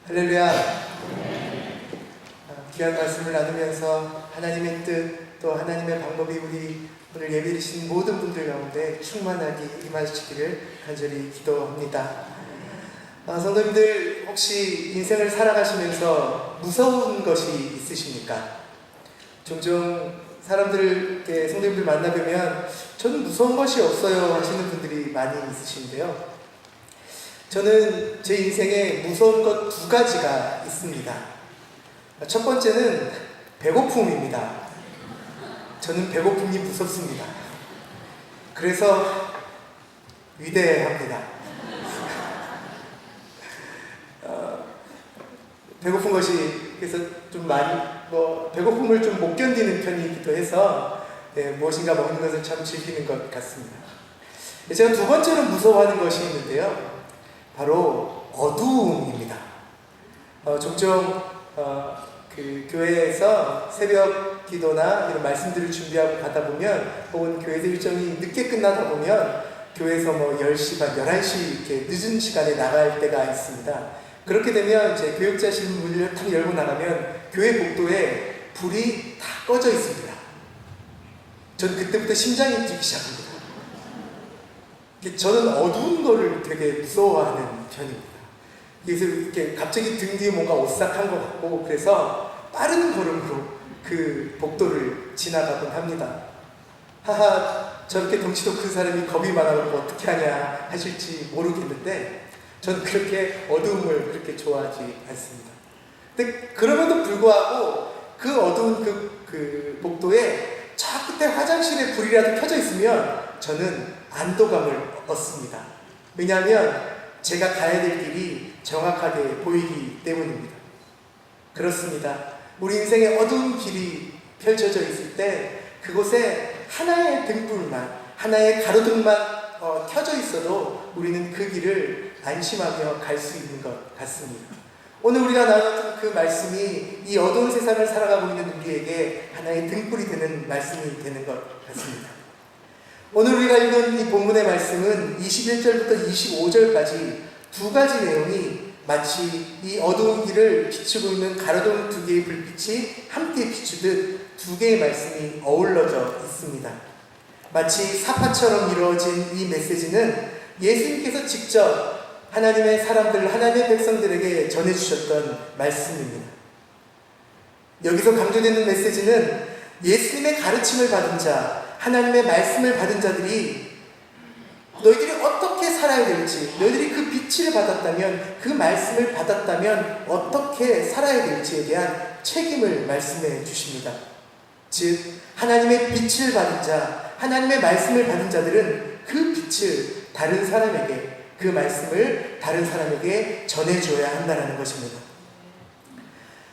할렐루야. 귀한 말씀을 나누면서 하나님의 뜻, 또 하나님의 방법이 우리 오늘 예배드리신 모든 분들 가운데 충만하게 임하시기를 간절히 기도합니다. 성도님들, 혹시 인생을 살아가시면서 무서운 것이 있으십니까? 종종 사람들께 성도님들 만나보면 저는 무서운 것이 없어요 하시는 분들이 많이 있으신데요. 저는 제 인생에 무서운 것 두 가지가 있습니다. 첫 번째는 배고픔입니다. 저는 배고픔이 무섭습니다. 그래서 위대합니다. 배고픈 것이 그래서 좀 많이 배고픔을 좀 못 견디는 편이기도 해서 무엇인가 먹는 것을 참 즐기는 것 같습니다. 제가 두 번째로 무서워하는 것이 있는데요. 바로 어두움입니다. 종종 그 교회에서 새벽 기도나 이런 말씀들을 준비하고 가다 보면, 혹은 교회에서 일정이 늦게 끝나다 보면 교회에서 10시 반, 11시 이렇게 늦은 시간에 나갈 때가 있습니다. 그렇게 되면 이제 교육자실 문을 탁 열고 나가면 교회 복도에 불이 다 꺼져 있습니다. 전 그때부터 심장이 뛰기 시작합니다. 저는 어두운 거를 되게 무서워하는 편입니다. 그래서 이렇게 갑자기 등 뒤에 뭔가 오싹한 것 같고, 그래서 빠른 걸음으로 그 복도를 지나가곤 합니다. 하하, 저렇게 덩치도 큰 사람이 겁이 많아서 어떻게 하냐 하실지 모르겠는데, 저는 그렇게 어두움을 그렇게 좋아하지 않습니다. 근데 그럼에도 불구하고 그 어두운 그 복도에 저 끝에 화장실에 불이라도 켜져 있으면 저는 안도감을 얻습니다. 왜냐하면 제가 가야 될 길이 정확하게 보이기 때문입니다. 그렇습니다. 우리 인생에 어두운 길이 펼쳐져 있을 때 그곳에 하나의 등불만, 하나의 가로등만 켜져 있어도 우리는 그 길을 안심하며 갈 수 있는 것 같습니다. 오늘 우리가 나눴던 그 말씀이 이 어두운 세상을 살아가고 있는 우리에게 하나의 등불이 되는 말씀이 되는 것 같습니다. 오늘 우리가 읽은 이 본문의 말씀은 21절부터 25절까지 두 가지 내용이 마치 이 어두운 길을 비추고 있는 가로등 두 개의 불빛이 함께 비추듯 두 개의 말씀이 어우러져 있습니다. 마치 사파처럼 이루어진 이 메시지는 예수님께서 직접 하나님의 사람들, 하나님의 백성들에게 전해주셨던 말씀입니다. 여기서 강조되는 메시지는 예수님의 가르침을 받은 자, 하나님의 말씀을 받은 자들이 너희들이 어떻게 살아야 될지, 너희들이 그 빛을 받았다면, 그 말씀을 받았다면 어떻게 살아야 될지에 대한 책임을 말씀해 주십니다. 즉, 하나님의 빛을 받은 자, 하나님의 말씀을 받은 자들은 그 빛을 다른 사람에게, 그 말씀을 다른 사람에게 전해줘야 한다는 것입니다.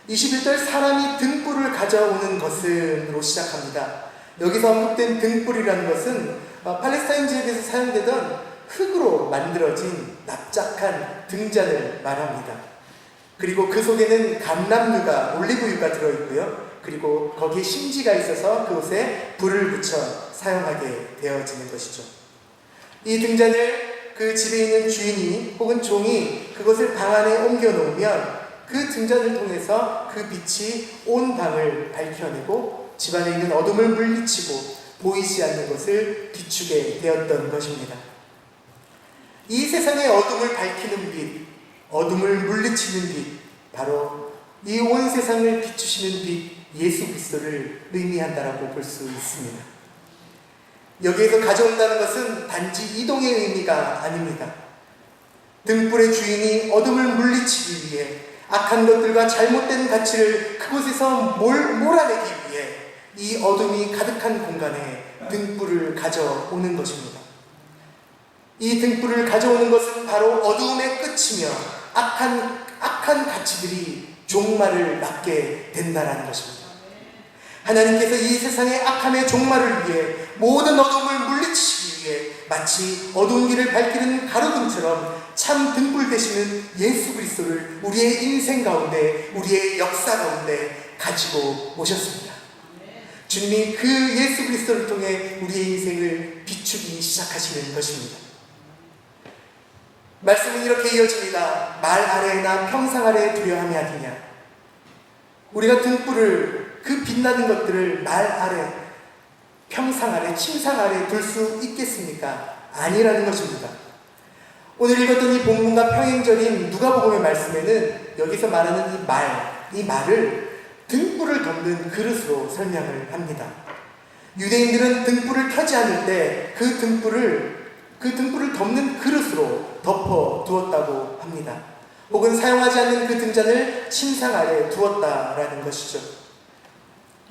21절 사람이 등불을 가져오는 것으로 시작합니다. 여기서 언급된 등불이라는 것은 팔레스타인 지역에서 사용되던 흙으로 만들어진 납작한 등잔을 말합니다. 그리고 그 속에는 감람유가, 올리브유가 들어있고요. 그리고 거기에 심지가 있어서 그곳에 불을 붙여 사용하게 되어지는 것이죠. 이 등잔을 그 집에 있는 주인이 혹은 종이 그것을 방 안에 옮겨 놓으면 그 등잔을 통해서 그 빛이 온 방을 밝혀내고 집안에 있는 어둠을 물리치고 보이지 않는 것을 비추게 되었던 것입니다. 이 세상의 어둠을 밝히는 빛, 어둠을 물리치는 빛, 바로 이 온 세상을 비추시는 빛 예수 그리스도를 의미한다라고 볼 수 있습니다. 여기에서 가져온다는 것은 단지 이동의 의미가 아닙니다. 등불의 주인이 어둠을 물리치기 위해, 악한 것들과 잘못된 가치를 그곳에서 몰아내기 위해 이 어둠이 가득한 공간에 등불을 가져오는 것입니다. 이 등불을 가져오는 것은 바로 어두움의 끝이며 악한 가치들이 종말을 맞게 된다는 것입니다. 하나님께서 이 세상의 악함의 종말을 위해, 모든 어둠을 물리치시기 위해 마치 어두운 길을 밝히는 가로등처럼 참 등불 되시는 예수 그리스도를 우리의 인생 가운데, 우리의 역사 가운데 가지고 오셨습니다. 주님이 그 예수 그리스도를 통해 우리의 인생을 비추기 시작하시는 것입니다. 말씀은 이렇게 이어집니다. 말 아래나 평상 아래 두려 함이 아니냐. 우리가 등불을, 그 빛나는 것들을 말 아래, 평상 아래, 침상 아래 둘 수 있겠습니까? 아니라는 것입니다. 오늘 읽었던 이 본문과 평행절인 누가복음의 말씀에는 여기서 말하는 이 말을 등불을 덮는 그릇으로 설명을 합니다. 유대인들은 등불을 켜지 않을 때 그 등불을 덮는 그릇으로 덮어 두었다고 합니다. 혹은 사용하지 않는 그 등잔을 침상 아래 두었다라는 것이죠.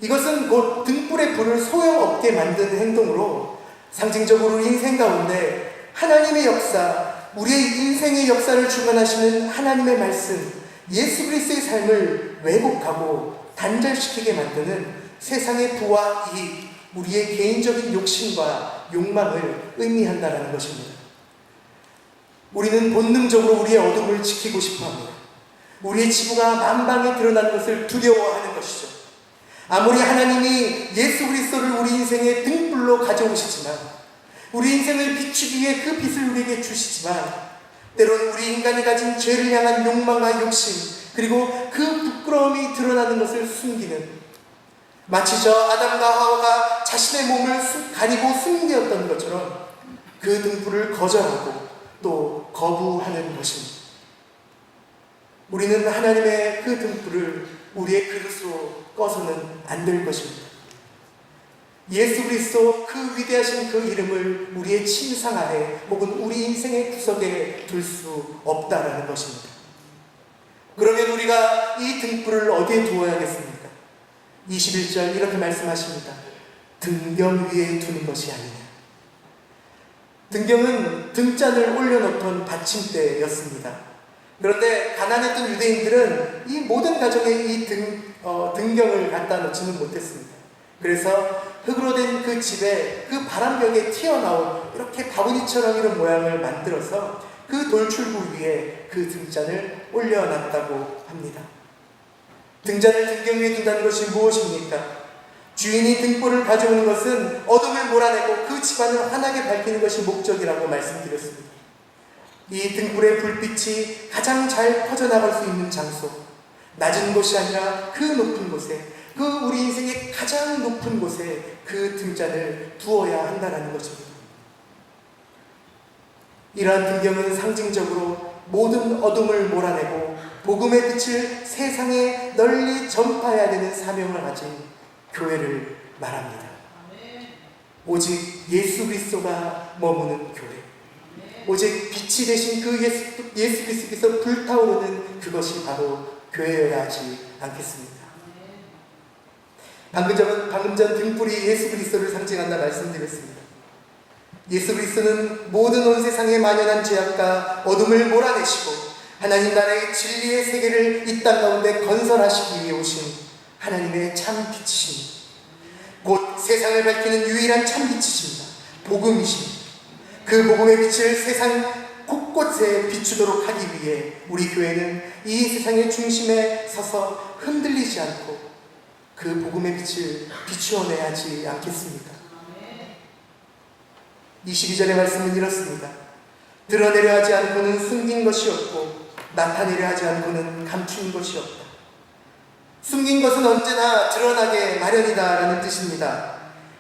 이것은 곧 등불의 불을 소용없게 만드는 행동으로 상징적으로 우리 인생 가운데 하나님의 역사, 우리의 인생의 역사를 주관하시는 하나님의 말씀, 예수 그리스도의 삶을 왜곡하고 단절시키게 만드는 세상의 부와 이익, 우리의 개인적인 욕심과 욕망을 의미한다는 것입니다. 우리는 본능적으로 우리의 어둠을 지키고 싶어합니다. 우리의 지부가 만방에 드러나는 것을 두려워하는 것이죠. 아무리 하나님이 예수 그리스도를 우리 인생의 등불로 가져오시지만, 우리 인생을 비추기 위해 그 빛을 우리에게 주시지만, 때로는 우리 인간이 가진 죄를 향한 욕망과 욕심, 그리고 그 부끄러움이 드러나는 것을 숨기는, 마치 저 아담과 하와가 자신의 몸을 가리고 숨겼던 것처럼 그 등불을 거절하고 또 거부하는 것입니다. 우리는 하나님의 그 등불을 우리의 그릇으로 꺼서는 안 될 것입니다. 예수 그리스도 그 위대하신 그 이름을 우리의 침상 아래 혹은 우리 인생의 구석에 둘 수 없다라는 것입니다. 그러면 우리가 이 등불을 어디에 두어야겠습니까? 21절 이렇게 말씀하십니다. 등경 위에 두는 것이 아니냐. 등경은 등잔을 올려놓던 받침대였습니다. 그런데 가난했던 유대인들은 이 모든 가정에 이 등경을 갖다 놓지는 못했습니다. 그래서 흙으로 된 그 집에 그 바람벽에 튀어나온 이렇게 바구니처럼 이런 모양을 만들어서 그 돌출구 위에 그 등잔을 올려놨다고 합니다. 등잔을 등경 위에 둔다는 것이 무엇입니까? 주인이 등불을 가져오는 것은 어둠을 몰아내고 그 집안을 환하게 밝히는 것이 목적이라고 말씀드렸습니다. 이 등불의 불빛이 가장 잘 퍼져나갈 수 있는 장소, 낮은 곳이 아니라 그 높은 곳에, 그 우리 인생의 가장 높은 곳에 그 등잔을 두어야 한다는 것입니다. 이러한 등경은 상징적으로 모든 어둠을 몰아내고 복음의 빛을 세상에 널리 전파해야 되는 사명을 가진 교회를 말합니다. 오직 예수 그리스도가 머무는 교회, 오직 빛이 되신 그 예수 그리스도께서 불타오르는 그것이 바로 교회여야 하지 않겠습니까? 방금 전 등불이 예수 그리스도를 상징한다 말씀드렸습니다. 예수 그리스도는 모든 온 세상에 만연한 죄악과 어둠을 몰아내시고 하나님 나라의 진리의 세계를 이 땅 가운데 건설하시기 위해 오신 하나님의 참 빛이십니다. 곧 세상을 밝히는 유일한 참 빛이십니다. 복음이십니다. 그 복음의 빛을 세상 곳곳에 비추도록 하기 위해 우리 교회는 이 세상의 중심에 서서 흔들리지 않고 그 복음의 빛을 비추어내야 하지 않겠습니까? 22절의 말씀은 이렇습니다. 드러내려 하지 않고는 숨긴 것이 없고 나타내려 하지 않고는 감춘 것이 없다. 숨긴 것은 언제나 드러나게 마련이다라는 뜻입니다.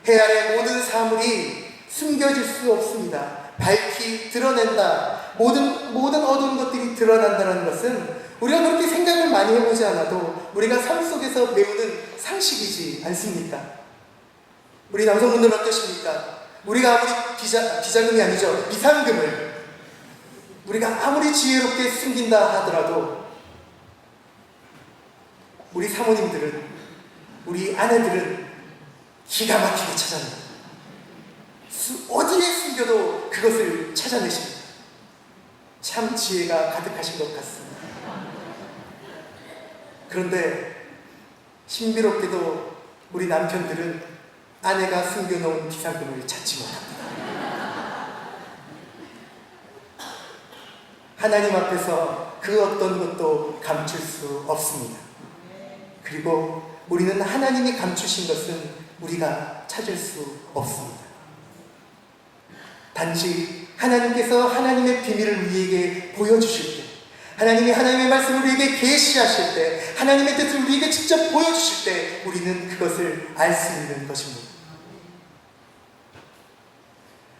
해 아래 모든 사물이 숨겨질 수 없습니다. 밝히 드러낸다. 모든 어두운 것들이 드러난다는 것은 우리가 그렇게 생각을 많이 해보지 않아도 우리가 삶 속에서 배우는 상식이지 않습니까? 우리 남성분들은 어떠십니까? 우리가 아무리 비자금이 아니죠. 비상금을 우리가 아무리 지혜롭게 숨긴다 하더라도 우리 사모님들은, 우리 아내들은 기가 막히게 찾아냅니다. 어디에 숨겨도 그것을 찾아내십니다. 참 지혜가 가득하신 것 같습니다. 그런데 신비롭게도 우리 남편들은 아내가 숨겨놓은 비상금을 찾지 못합니다. 하나님 앞에서 그 어떤 것도 감출 수 없습니다. 그리고 우리는 하나님이 감추신 것은 우리가 찾을 수 없습니다. 단지 하나님께서 하나님의 비밀을 우리에게 보여주실 때, 하나님이 하나님의 말씀을 우리에게 계시하실 때, 하나님의 뜻을 우리에게 직접 보여주실 때 우리는 그것을 알 수 있는 것입니다.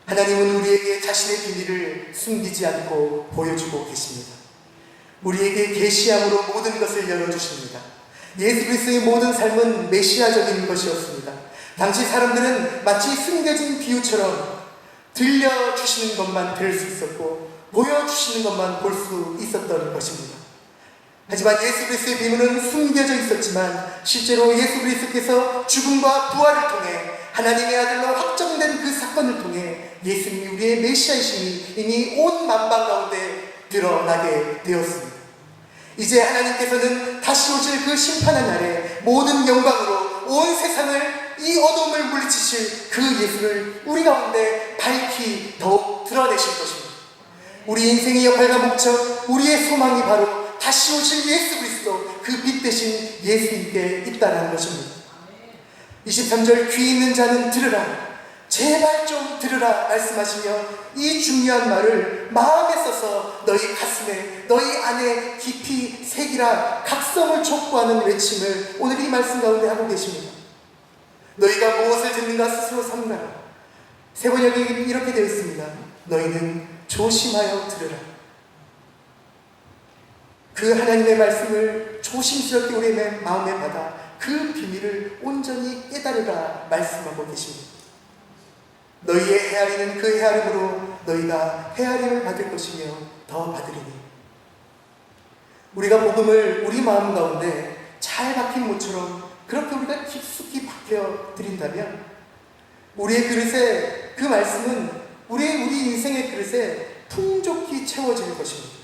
하나님은 우리에게 자신의 비밀을 숨기지 않고 보여주고 계십니다. 우리에게 계시함으로 모든 것을 열어주십니다. 예수 그리스도의 모든 삶은 메시아적인 것이었습니다. 당시 사람들은 마치 숨겨진 비유처럼 들려주시는 것만 들을 수 있었고 보여주시는 것만 볼 수 있었던 것입니다. 하지만 예수 그리스도의 비밀은 숨겨져 있었지만 실제로 예수 그리스도께서 죽음과 부활을 통해 하나님의 아들로 확정된 그 사건을 통해 예수님이 우리의 메시아이심이 이미 온 만방 가운데 드러나게 되었습니다. 이제 하나님께서는 다시 오실 그 심판의 날에 모든 영광으로 온 세상을 이 어둠을 물리치실 그 예수를 우리 가운데 밝히 더욱 드러내실 것입니다. 우리 인생의 역할과 목적, 우리의 소망이 바로 다시 오실 예수 그리스도, 그 빛 대신 예수님께 있다는 것입니다. 23절 귀 있는 자는 들으라, 제발 좀 들으라 말씀하시며 이 중요한 말을 마음에 써서 너희 가슴에, 너희 안에 깊이 새기라 각성을 촉구하는 외침을 오늘 이 말씀 가운데 하고 계십니다. 너희가 무엇을 듣는가 스스로 삼가라. 세번역에 이렇게 되어 있습니다. 너희는 조심하여 들으라. 그 하나님의 말씀을 조심스럽게 우리의 마음에 받아 그 비밀을 온전히 깨달으라 말씀하고 계십니다. 너희의 헤아리는 그 헤아림으로 너희가 헤아림을 받을 것이며 더 받으리니. 우리가 복음을 우리 마음 가운데 잘 박힌 모처럼 그렇게 우리가 깊숙이 박혀 드린다면 우리의 그릇에 그 말씀은 우리 인생의 그릇에 풍족히 채워질 것입니다.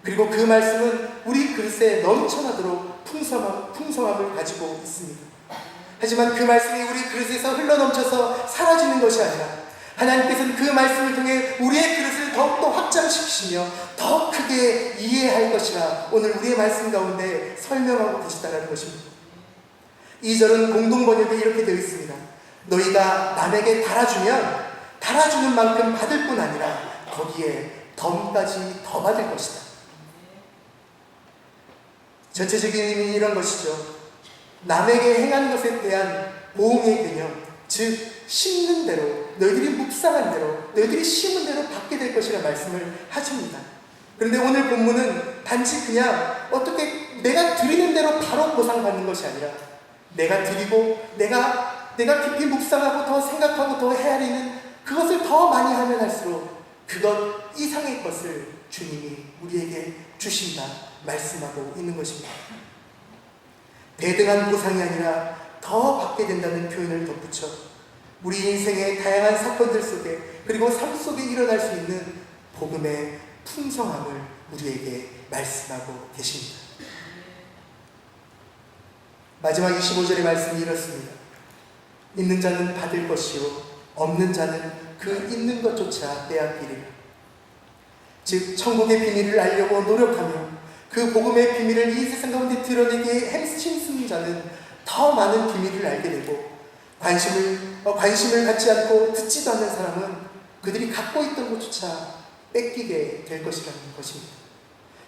그리고 그 말씀은 우리 그릇에 넘쳐나도록 풍성함을 가지고 있습니다. 하지만 그 말씀이 우리 그릇에서 흘러넘쳐서 사라지는 것이 아니라 하나님께서는 그 말씀을 통해 우리의 그릇을 더욱더 확장시키시며 더 크게 이해할 것이라 오늘 우리의 말씀 가운데 설명하고 계시다는 것입니다. 2절은 공동번역에 이렇게 되어 있습니다. 너희가 남에게 달아주면 달아주는 만큼 받을 뿐 아니라 거기에 덤까지 더 받을 것이다. 전체적인 의미는 이런 것이죠. 남에게 행한 것에 대한 보응의 개념, 즉 심는 대로, 너희들이 묵상한 대로, 너희들이 심은 대로 받게 될 것이라 말씀을 하십니다. 그런데 오늘 본문은 단지 그냥 어떻게 내가 드리는 대로 바로 보상받는 것이 아니라 내가 드리고 내가 깊이 묵상하고 더 생각하고 더 헤아리는 그것을 더 많이 하면 할수록 그것 이상의 것을 주님이 우리에게 주신다 말씀하고 있는 것입니다. 대등한 보상이 아니라 더 받게 된다는 표현을 덧붙여 우리 인생의 다양한 사건들 속에 그리고 삶 속에 일어날 수 있는 복음의 풍성함을 우리에게 말씀하고 계십니다. 마지막 25절의 말씀이 이렇습니다. 있는 자는 받을 것이요 없는 자는 그 있는 것조차 빼앗기리라. 즉 천국의 비밀을 알려고 노력하며 그 복음의 비밀을 이 세상 가운데 드러내기에 힘쓰는 자는 더 많은 비밀을 알게 되고 관심을 갖지 않고 듣지도 않는 사람은 그들이 갖고 있던 것조차 뺏기게 될 것이라는 것입니다.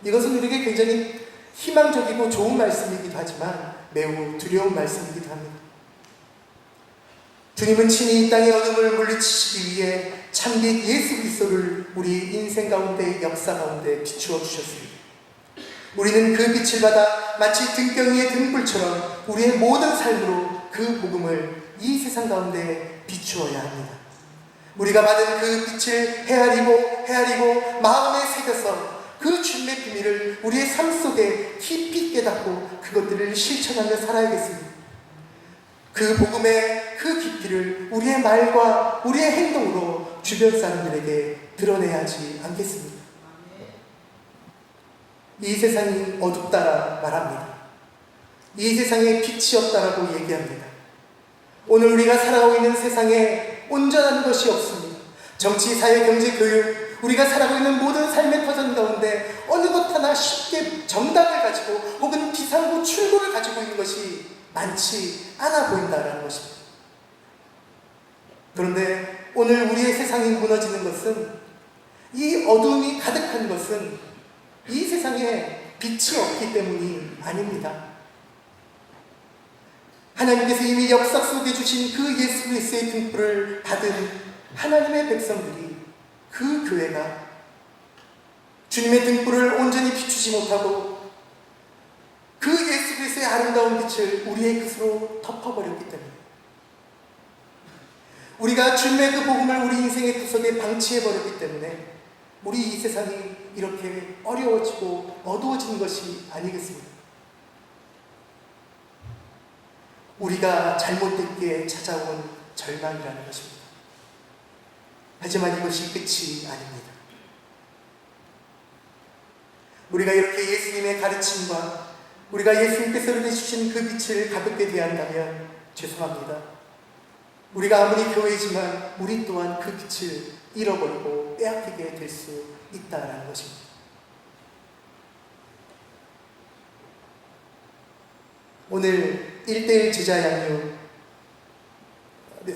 이것은 우리에게 굉장히 희망적이고 좋은 말씀이기도 하지만 매우 두려운 말씀이기도 합니다. 주님은 친히 이 땅의 어둠을 물리치시기 위해 참빛 예수 그리스도를 우리 인생 가운데 역사 가운데 비추어 주셨습니다. 우리는 그 빛을 받아 마치 등경 위의 등불처럼 우리의 모든 삶으로 그 복음을 이 세상 가운데 비추어야 합니다. 우리가 받은 그 빛을 헤아리고 마음에 새겨서 그 주님의 비밀을 우리의 삶 속에 깊이 깨닫고 그것들을 실천하며 살아야겠습니다. 그 복음의 그 깊이를 우리의 말과 우리의 행동으로 주변 사람들에게 드러내야 하지 않겠습니까? 이 세상이 어둡다라 말합니다. 이 세상에 빛이 없다라고 얘기합니다. 오늘 우리가 살아가고 있는 세상에 온전한 것이 없습니다. 정치, 사회, 경제, 교육, 우리가 살아가고 있는 모든 삶의 터전 가운데 어느 것 하나 쉽게 정답을 가지고 혹은 비상구 출구를 가지고 있는 것이 많지 않아 보인다라는 것입니다. 그런데 오늘 우리의 세상이 무너지는 것은 이 어둠이 가득한 것은 이 세상에 빛이 없기 때문이 아닙니다. 하나님께서 이미 역사 속에 주신 그 예수 그리스도의 등불을 받은 하나님의 백성들이, 그 교회가 주님의 등불을 온전히 비추지 못하고 그 예수 그리스도의 아름다운 빛을 우리의 것으로 덮어버렸기 때문에, 우리가 주님의 그 복음을 우리 인생의 구석에 방치해버렸기 때문에 우리 이 세상이 이렇게 어려워지고 어두워진 것이 아니겠습니까? 우리가 잘못됐기에 찾아온 절망이라는 것입니다. 하지만 이것이 끝이 아닙니다. 우리가 이렇게 예수님의 가르침과 우리가 예수님께서 내주신 그 빛을 가볍게 대한다면 죄송합니다. 우리가 아무리 교회지만 우리 또한 그 빛을 잃어버리고 빼앗기게 될 수 있다는 것입니다. 오늘 1:1 제자 양육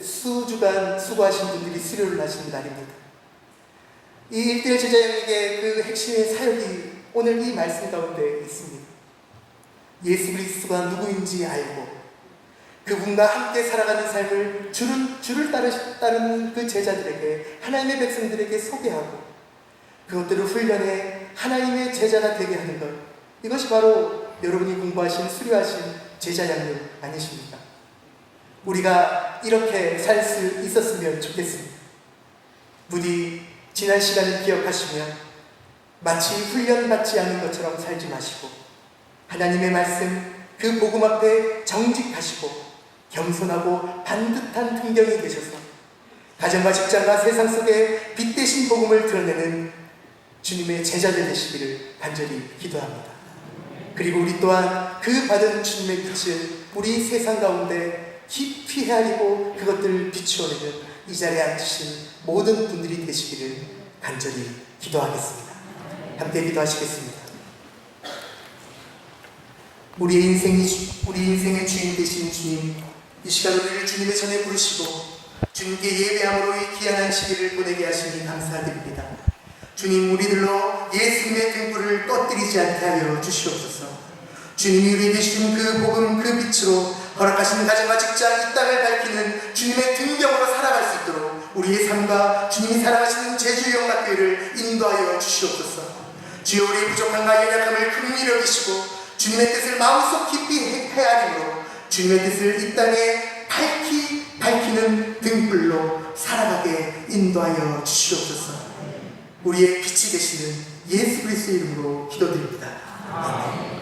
수주간 수고하신 분들이 수료를 하시는 날입니다. 이 1:1 제자 양육의 그 핵심의 사역이 오늘 이 말씀 가운데 있습니다. 예수 그리스도가 누구인지 알고 그분과 함께 살아가는 삶을 주를 따르는 그 제자들에게, 하나님의 백성들에게 소개하고 그것들을 훈련해 하나님의 제자가 되게 하는 것, 이것이 바로 여러분이 공부하신 수료하신 제자 양육 아니십니까? 우리가 이렇게 살 수 있었으면 좋겠습니다. 부디 지난 시간을 기억하시며 마치 훈련받지 않은 것처럼 살지 마시고 하나님의 말씀, 그 복음 앞에 정직하시고 겸손하고 반듯한 등경이 되셔서 가정과 직장과 세상 속에 빛 대신 복음을 드러내는 주님의 제자들 되시기를 간절히 기도합니다. 그리고 우리 또한 그 받은 주님의 빛을 우리 세상 가운데 깊이 헤아리고 그것들을 비추어내는 이 자리에 앉으신 모든 분들이 되시기를 간절히 기도하겠습니다. 함께 기도하시겠습니다. 우리 인생의 주인 되신 주님, 이 시간 우리를 주님의 전에 부르시고 주님께 예배함으로 이 귀한 시기를 보내게 하시니 감사드립니다. 주님, 우리들로 예수님의 등불을 꺼뜨리지 않게 하여 주시옵소서. 주님이 우리에게 주신 그 복음, 그 빛으로 허락하신 가정과 직장, 이 땅을 밝히는 주님의 등경으로 살아갈 수 있도록 우리의 삶과 주님이 사랑하시는 제주영락교회를 인도하여 주시옵소서. 주여, 우리의 부족함과 연약함을 긍휼히 여기시고 주님의 뜻을 마음속 깊이 헤아림으로 주님의 뜻을 이 땅에 밝히는 등불로 살아가게 인도하여 주시옵소서. 우리의 빛이 되시는 예수 그리스도의 이름으로 기도드립니다. 아멘.